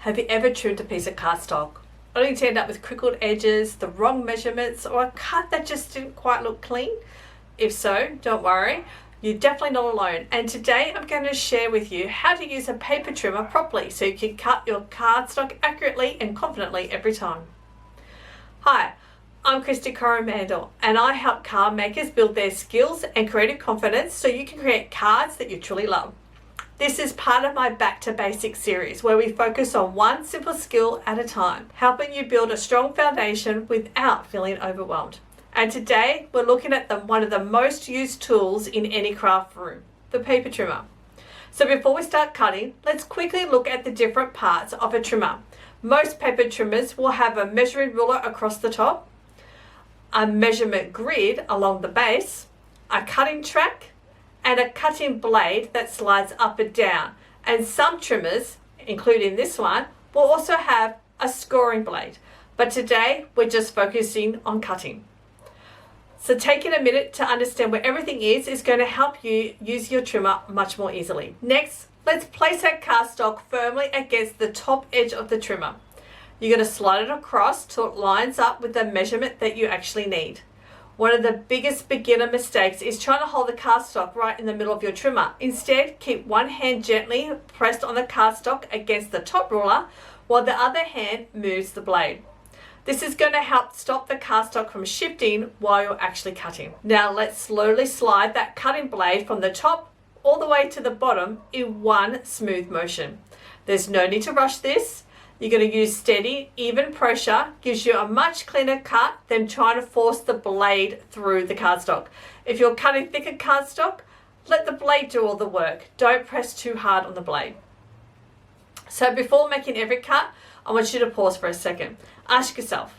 Have you ever trimmed a piece of cardstock only to end up with crinkled edges, the wrong measurements, or a cut that just didn't quite look clean? If so, don't worry, you're definitely not alone. And today I'm going to share with you how to use a paper trimmer properly so you can cut your cardstock accurately and confidently every time. Hi, I'm Kristy Coromandel, and I help card makers build their skills and creative confidence so you can create cards that you truly love. This is part of my Back to Basics series where we focus on one simple skill at a time, helping you build a strong foundation without feeling overwhelmed. And today we're looking at one of the most used tools in any craft room, the paper trimmer. So before we start cutting, let's quickly look at the different parts of a trimmer. Most paper trimmers will have a measuring ruler across the top, a measurement grid along the base, a cutting track, and a cutting blade that slides up and down. And some trimmers, including this one, will also have a scoring blade. But today we're just focusing on cutting. So taking a minute to understand where everything is going to help you use your trimmer much more easily. Next, let's place our cardstock firmly against the top edge of the trimmer. You're going to slide it across till it lines up with the measurement that you actually need. One of the biggest beginner mistakes is trying to hold the cardstock right in the middle of your trimmer. Instead, keep one hand gently pressed on the cardstock against the top ruler while the other hand moves the blade. This is going to help stop the cardstock from shifting while you're actually cutting. Now let's slowly slide that cutting blade from the top all the way to the bottom in one smooth motion. There's no need to rush this. You're going to use steady, even pressure, gives you a much cleaner cut than trying to force the blade through the cardstock. If you're cutting thicker cardstock, let the blade do all the work. Don't press too hard on the blade. So before making every cut, I want you to pause for a second. Ask yourself,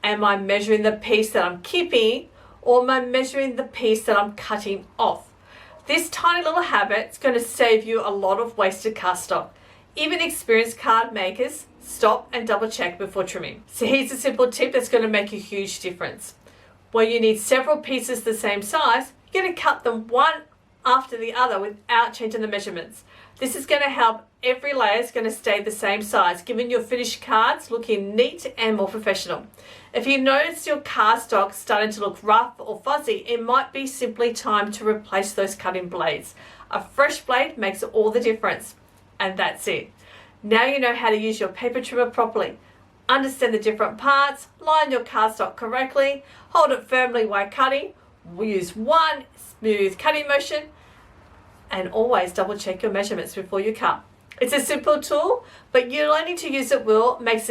am I measuring the piece that I'm keeping, or am I measuring the piece that I'm cutting off? This tiny little habit is going to save you a lot of wasted cardstock. Even experienced card makers stop and double check before trimming. So here's a simple tip that's going to make a huge difference. Where you need several pieces the same size, you're going to cut them one after the other without changing the measurements. This is going to help every layer is going to stay the same size, giving your finished cards looking neat and more professional. If you notice your cardstock starting to look rough or fuzzy, it might be simply time to replace those cutting blades. A fresh blade makes all the difference. And that's it. Now you know how to use your paper trimmer properly. Understand the different parts, line your cardstock correctly, hold it firmly while cutting, use one smooth cutting motion, and always double check your measurements before you cut. It's a simple tool, but you learning to use it makes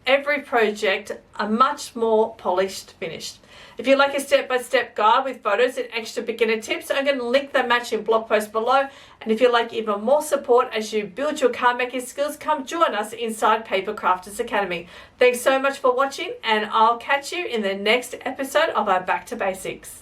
every project a much more polished finish. If you'd like a step-by-step guide with photos and extra beginner tips, I'm going to link the matching blog post below. And if you'd like even more support as you build your card making skills, come join us inside Paper Crafters Academy. Thanks so much for watching, and I'll catch you in the next episode of our Back to Basics.